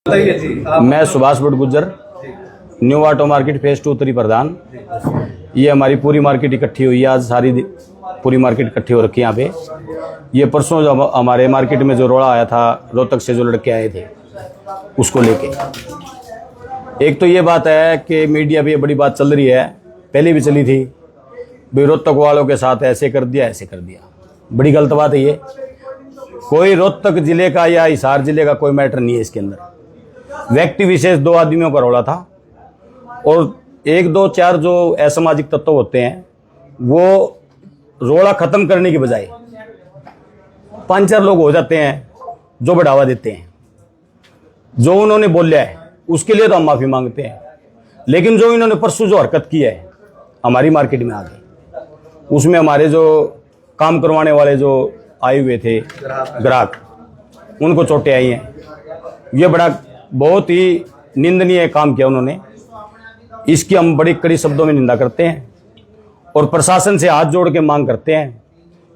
मैं Subhash Bhatt Gujjar, new auto market phase 2 उत्तरी प्रधान। ये हमारी पूरी मार्केट इकट्ठी हुई है, आज सारी पूरी मार्केट इकट्ठी हो रखी है यहाँ पे। ये परसों जो हमारे मार्केट में जो रोड़ा आया था, रोहतक से जो लड़के आए थे, उसको लेके एक तो ये बात है कि मीडिया पे ये बड़ी बात चल रही है, पहले भी चली थी भाई रोहतक वालों के साथ ऐसे कर दिया ऐसे कर दिया। बड़ी गलत बात है ये। कोई रोहतक जिले का या हिसार जिले का कोई मैटर नहीं है इसके अंदर। व्यक्ति विशेष 2 आदमियों का रोड़ा था और 1 2 4 जो असामाजिक तत्व होते हैं वो रोड़ा खत्म करने की बजाय 5-4 लोग हो जाते हैं जो बढ़ावा देते हैं। जो उन्होंने बोला है उसके लिए तो हम माफी मांगते हैं, लेकिन जो इन्होंने परसों जो हरकत की है हमारी मार्केट में आगे, उसमें हमारे जो काम करवाने वाले जो आए हुए थे ग्राहक, उनको चोटें आई हैं। ये बड़ा बहुत ही निंदनीय काम किया उन्होंने। इसकी हम बड़ी कड़ी शब्दों में निंदा करते हैं और प्रशासन से हाथ जोड़ के मांग करते हैं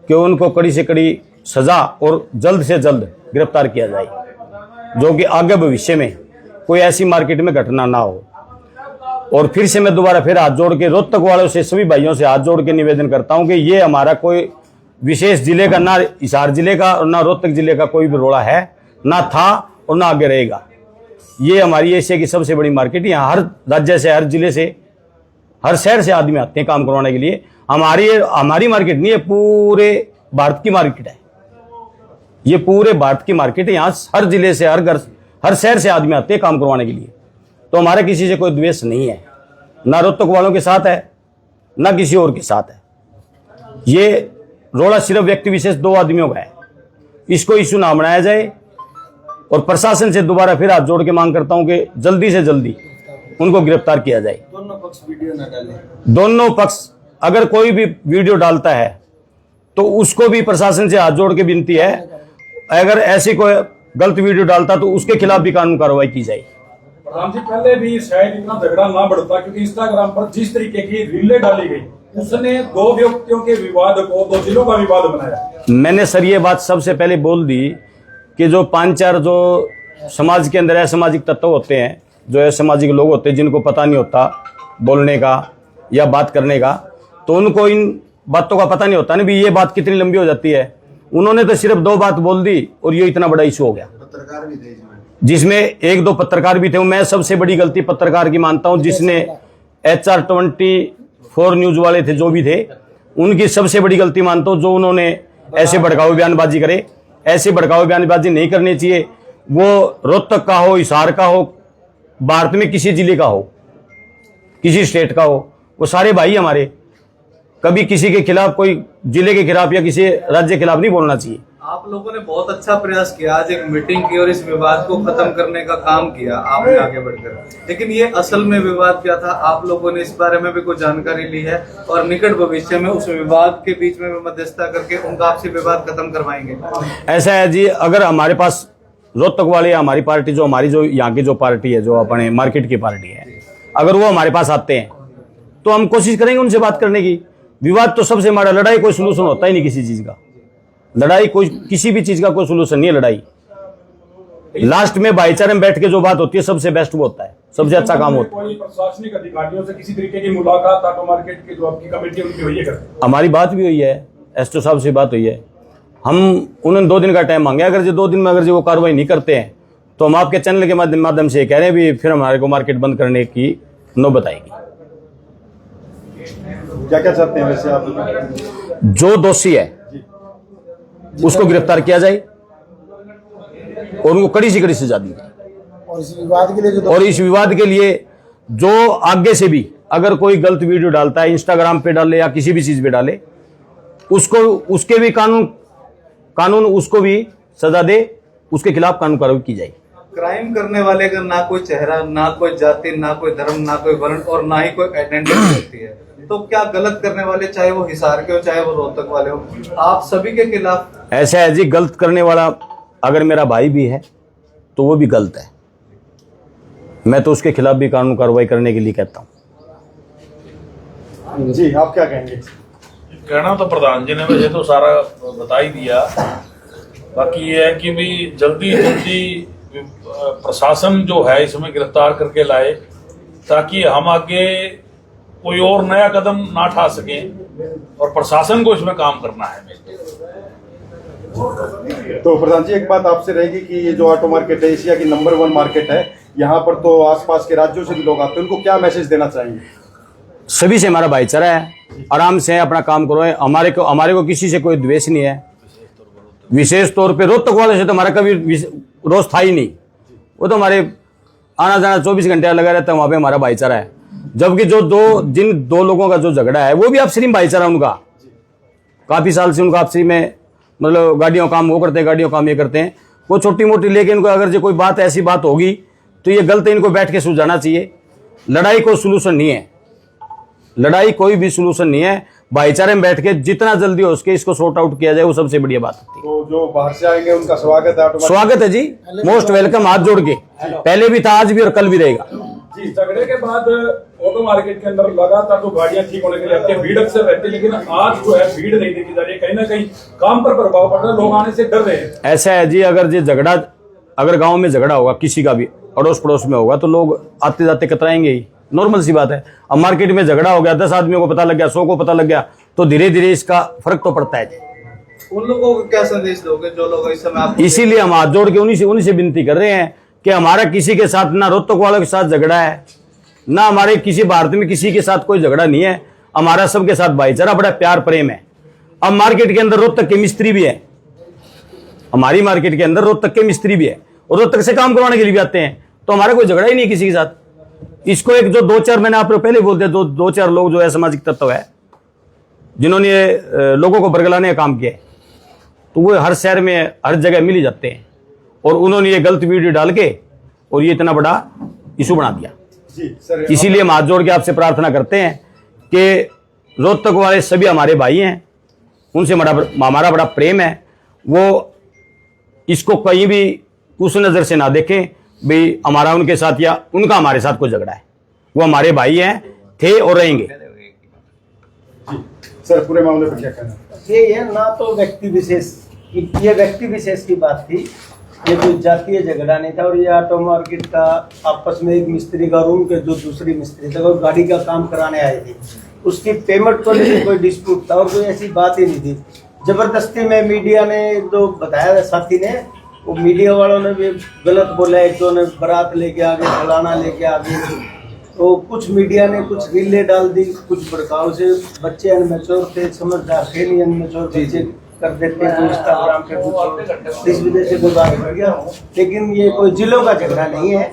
कि उनको कड़ी से कड़ी सजा और जल्द से जल्द गिरफ्तार किया जाए, जो कि आगे भविष्य में कोई ऐसी मार्केट में घटना ना हो। और फिर से मैं दोबारा फिर हाथ जोड़ के रोहतक वालों से, सभी भाइयों से हाथ जोड़ के निवेदन करता हूं कि ये हमारा कोई विशेष जिले का, ना हिसार जिले का और ना रोहतक जिले का कोई भी रोड़ा है, ना था और ना आगे रहेगा। ये हमारी एशिया की सबसे बड़ी मार्केट है। यहाँ हर राज्य से, हर जिले से, हर शहर से आदमी आते हैं काम करवाने के लिए। हमारी मार्केट नहीं है, पूरे भारत की मार्केट है। ये पूरे भारत की मार्केट है। यहाँ हर जिले से, हर घर, हर शहर से आदमी आते हैं काम करवाने के लिए। तो हमारा किसी से कोई द्वेष नहीं है, ना रोहतक वालों के साथ है ना किसी और के साथ है। ये रोड़ा सिर्फ व्यक्ति विशेष 2 आदमियों का है। इसको इशू ना बनाया जाए और प्रशासन से दोबारा फिर हाथ जोड़ के मांग करता हूं कि जल्दी से जल्दी उनको गिरफ्तार किया जाए। दोनों पक्ष वीडियो न डालें। दोनों पक्ष अगर कोई भी वीडियो डालता है तो उसको भी प्रशासन से हाथ जोड़ के विनती है, अगर ऐसी कोई गलत वीडियो डालता तो उसके खिलाफ भी कानूनी कार्रवाई की जाए। प्रधान जी, पहले भी शायद इतना झगड़ा ना बढ़ता, क्योंकि इंस्टाग्राम पर जिस तरीके की रीलें डाली गई उसने 2 व्यक्तियों के विवाद को 2 जिलों का विवाद बनाया। मैंने सर ये बात सबसे पहले बोल दी कि जो 5-4 जो समाज के अंदर असामाजिक तत्व होते हैं, जो असामाजिक लोग होते हैं जिनको पता नहीं होता बोलने का या बात करने का, तो उनको इन बातों का पता नहीं होता ना भी ये बात कितनी लंबी हो जाती है। उन्होंने तो सिर्फ 2 बात बोल दी और ये इतना बड़ा इशू हो गया। पत्रकार भी थे जिसमें 1-2 पत्रकार भी थे। मैं सबसे बड़ी गलती पत्रकार की मानता हूं, जिसने HR24 न्यूज वाले थे जो भी थे, उनकी सबसे बड़ी गलती मानता हूं जो उन्होंने ऐसे भड़काऊ बयानबाजी करे। ऐसे भड़काऊ बयानबाजी नहीं करनी चाहिए। वो रोहतक का हो, हिसार का हो, भारत में किसी जिले का हो, किसी स्टेट का हो, वो सारे भाई हमारे। कभी किसी के खिलाफ, कोई जिले के खिलाफ या किसी राज्य के खिलाफ नहीं बोलना चाहिए। आप लोगों ने बहुत अच्छा प्रयास किया, आज एक मीटिंग की और इस विवाद को खत्म करने का काम किया आपने आगे बढ़कर, लेकिन ये असल में विवाद क्या था, आप लोगों ने इस बारे में भी कुछ जानकारी ली है और निकट भविष्य में उस विवाद के बीच में मध्यस्थता करके उनका आपसी विवाद खत्म करवाएंगे? ऐसा है जी, अगर हमारे पास रोहतक वाले, हमारी पार्टी जो, हमारी जो यहाँ की जो पार्टी है, जो अपने मार्केट की पार्टी है, अगर वो हमारे पास आते हैं तो हम कोशिश करेंगे उनसे बात करने की। विवाद तो सबसे हमारा, लड़ाई कोई सोल्यूशन होता ही नहीं किसी चीज का। लड़ाई कोई, किसी भी चीज का कोई सोल्यूशन नहीं है लड़ाई। लास्ट में भाईचारे में बैठ के जो बात होती है सबसे बेस्ट वो होता है, सबसे अच्छा काम होता है। कोई प्रशासनिक अधिकारियों से किसी तरीके की मुलाकात ऑटो मार्केट की जो आपकी कमेटी उनकी हुई है? हमारी बात भी हुई है, एसटो साहब से बात हुई है। हम उन्होंने 2 दिन का टाइम मांगे। अगर जो 2 दिन में अगर जो वो कार्रवाई नहीं करते हैं तो हम आपके चैनल के माध्यम से कह रहे हैं भी फिर हमारे को मार्केट बंद करने की नौबत आएगी। क्या क्या चाहते हैं वैसे आप? जो दोषी है उसको गिरफ्तार किया जाए और उनको कड़ी से कड़ी सजा दी जाए। और इस विवाद के लिए जो आगे से भी अगर कोई गलत वीडियो डालता है, इंस्टाग्राम पे डाले या किसी भी चीज पे डाले, उसको, उसके भी कानून उसको भी सजा दे, उसके खिलाफ कानून कार्रवाई की जाए। क्राइम करने वाले का ना कोई चेहरा, ना कोई जाति, ना कोई धर्म, ना कोई वर्ण और ना ही कोई आइडेंटिटी होती है, तो क्या गलत करने वाले, चाहे वो हिसार के हो चाहे वो रोहतक वाले हो, आप सभी के खिलाफ? ऐसा है जी, गलत करने वाला अगर मेरा भाई भी है तो वो भी गलत है। मैं तो उसके खिलाफ भी कानून कार्रवाई करने के लिए कहता हूँ। जी आप क्या कहेंगे? कहना तो प्रधान जी ने वैसे तो सारा बता ही दिया। बाकी ये है कि भी जल्दी प्रशासन जो है इसमें गिरफ्तार करके लाए, ताकि हम आगे कोई और नया कदम ना उठा सकें, और प्रशासन को इसमें काम करना है। तो प्रधान जी, एक बात आपसे रहेगी कि ये जो ऑटो मार्केट है एशिया की नंबर 1 मार्केट है, यहाँ पर तो आसपास के राज्यों से भी लोग आते हैं, उनको क्या मैसेज देना चाहेंगे? सभी से हमारा भाईचारा है, आराम से अपना काम करो। हमारे को किसी से कोई द्वेष नहीं है। विशेष तौर पे रोहतक वाले से तो हमारा कभी रोष था ही नहीं। वो तो हमारे आना जाना 24 घंटे लगा रहता है, वहाँ पे हमारा भाईचारा है। जबकि जिन दो लोगों का जो झगड़ा है वो भी आपसी में भाईचारा उनका, काफ़ी साल से उनका आपसी में, मतलब गाड़ियों काम वो करते हैं, गाड़ियों काम ये करते हैं, वो छोटी मोटी। लेकिन इनको अगर जो कोई बात ऐसी बात होगी तो ये गलत है, इनको बैठ के सुलझाना चाहिए। लड़ाई कोई सोल्यूशन नहीं है, लड़ाई कोई भी सोल्यूशन नहीं है। भाईचारे में बैठ के जितना जल्दी हो सके इसको सॉर्ट आउट किया जाए, वो सबसे बढ़िया बात होती है। तो जो बाहर से आएंगे उनका स्वागत है, स्वागत है जी, मोस्ट वेलकम, हाथ जोड़ के। पहले भी था, आज भी और कल भी रहेगा जी। झगड़े के बाद ऑटो मार्केट के अंदर लगातार तो गाड़ियां ठीक होने के लिए आती है, भीड़ अक्सर रहती है, लेकिन आज जो है भीड़ नहीं देखी जा रही है। कहीं ना कहीं काम पर प्रभाव पड़ रहा है, लोग आने से डर रहे हैं। ऐसा है जी, अगर गांव में झगड़ा होगा, किसी का भी अड़ोस पड़ोस में होगा, तो लोग आते जाते कतराएंगे ही, नॉर्मल सी बात है। अब मार्केट में झगड़ा हो गया, 10 आदमियों को पता लग गया, 100 को पता लग गया, तो धीरे धीरे इसका फर्क तो पड़ता है। उन लोगों को क्या संदेश दोगे जो लोग इस समय इसीलिए हम हाथ जोड़ के उन्हीं से विनती कर रहे हैं कि हमारा किसी के साथ, ना रोहतक वालों के साथ झगड़ा है, ना हमारे किसी भारत में किसी के साथ कोई झगड़ा नहीं है। हमारा सबके साथ भाईचारा, बड़ा प्यार प्रेम है। अब मार्केट के अंदर रोहतक के मिस्त्री भी है, हमारी मार्केट के अंदर रोहतक के मिस्त्री भी है, और रोहतक से काम करवाने के लिए भी आते हैं। तो हमारा कोई झगड़ा ही नहीं किसी के साथ। इसको एक जो 2-4, मैंने आप लोग पहले बोलते, 2-4 लोग जो है सामाजिक तत्व है, जिन्होंने लोगों को बरगलाने का काम किया है, तो वो हर शहर में हर जगह मिल ही जाते हैं। और उन्होंने ये गलत वीडियो डाल के और ये इतना बड़ा इशू बना दिया जी सर। इसीलिए हम हाथ जोड़ के आपसे प्रार्थना करते हैं कि रोहतक वाले सभी हमारे भाई हैं, उनसे हमारा बड़ा प्रेम है। वो इसको कहीं भी उस नज़र से ना देखें भाई हमारा उनके साथ या उनका हमारे साथ कोई झगड़ा है। वो हमारे भाई हैं, थे और रहेंगे। सर पूरे मामले पर क्या कहना? ये है ना, तो व्यक्ति विशेष, ये व्यक्ति विशेष की बात थी, ये कोई जातीय झगड़ा नहीं था। और ये ऑटो मार्केट का आपस में एक मिस्त्री का रूम के जो दूसरी मिस्त्री थे वो गाड़ी का काम कराने आए थे, उसकी पेमेंट को लेकर कोई डिस्प्यूट था और कोई ऐसी बात ही नहीं थी। जबरदस्ती में मीडिया ने जो बताया साथी ने, वो मीडिया वालों ने भी गलत बोला, एक दो ने बारात लेके आ गए, फलाना लेके आ गए। तो कुछ मीडिया ने कुछ रीलें डाल दी, कुछ भड़काव से बच्चे अनमेच्योर थे, समझदार थे नहीं, अनमेच्योर बच्चे कर देते हैं इंस्टाग्राम पे कुछ, इस वजह से कोई बात बढ़ गया। लेकिन ये कोई जिलों का झगड़ा नहीं है,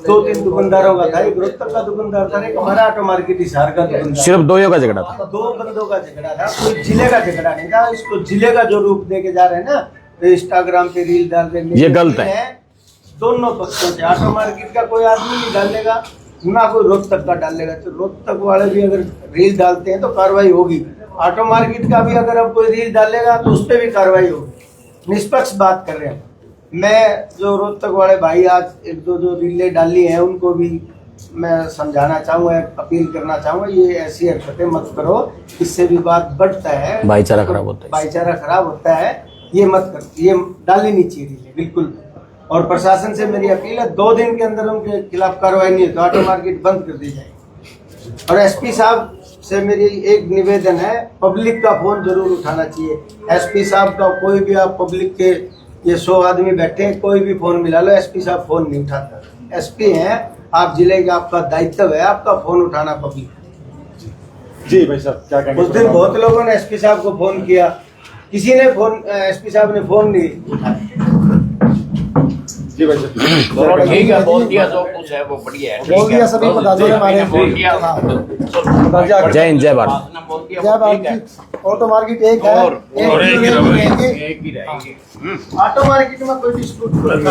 2-3 दुकानदारों का था, एक रोहतक का दुकानदार था, एक हमारा ऑटो मार्केट हिसार का दुकानदार, सिर्फ 2 का झगड़ा था, 2 बंदों का झगड़ा था, कोई जिले का झगड़ा नहीं था। इसको जिले का जो रूप दे के जा रहे हैं ना, इंस्टाग्राम पे रील डाल रहे हैं, ये गलत है। दोनों पक्षों से ऑटो मार्केट का कोई आदमी नहीं डालेगा, ना कोई रोहतक का डालेगा। तो रोहतक वाले भी अगर रील डालते हैं तो कार्रवाई होगी, ऑटो मार्केट का भी अगर अब कोई रील डालेगा तो उस पर भी कार्रवाई होगी। निष्पक्ष बात कर रहे हैं। मैं जो रोहतक वाले भाई आज 1-2 जो रीलें डाली हैं उनको भी मैं समझाना चाहूँगा, अपील करना चाहूँगा, ये ऐसी हरकतें मत करो, इससे भी बात बढ़ता है, भाईचारा खराब होता है, भाईचारा खराब होता है। ये मत कर, ये डालनी नहीं चाहिए रीलें बिल्कुल। और प्रशासन से मेरी अपील है, 2 दिन के अंदर उनके खिलाफ कार्रवाई नहीं है तो ऑटो मार्केट बंद कर दी जाएगी। और एसपी साहब से मेरी एक निवेदन है, पब्लिक का फोन जरूर उठाना चाहिए। एसपी साहब का कोई भी, आप पब्लिक के ये 100 आदमी बैठे हैं, कोई भी फोन मिला लो, एसपी साहब फोन नहीं उठाता। एसपी हैं आप, जिले का आपका दायित्व है आपका फोन उठाना पब्लिक। जी भाई साहब क्या कहेंगे? उस दिन बहुत लोगों ने एसपी साहब को फोन किया, किसी ने फोन, एसपी साहब ने फोन नहीं उठाया। जी भाई साहब ठीक है, बोल दिया जो कुछ है वो बढ़िया है, बोल दिया सभी प्रधानों ने हमारे। बोल दिया। जय हिंद, जय भारत। जय भारत। ऑटो मार्केट एक है, और एक ही रहेगी। एक ही रहेगी। ऑटो मार्केट में कोई डिस्प्यूट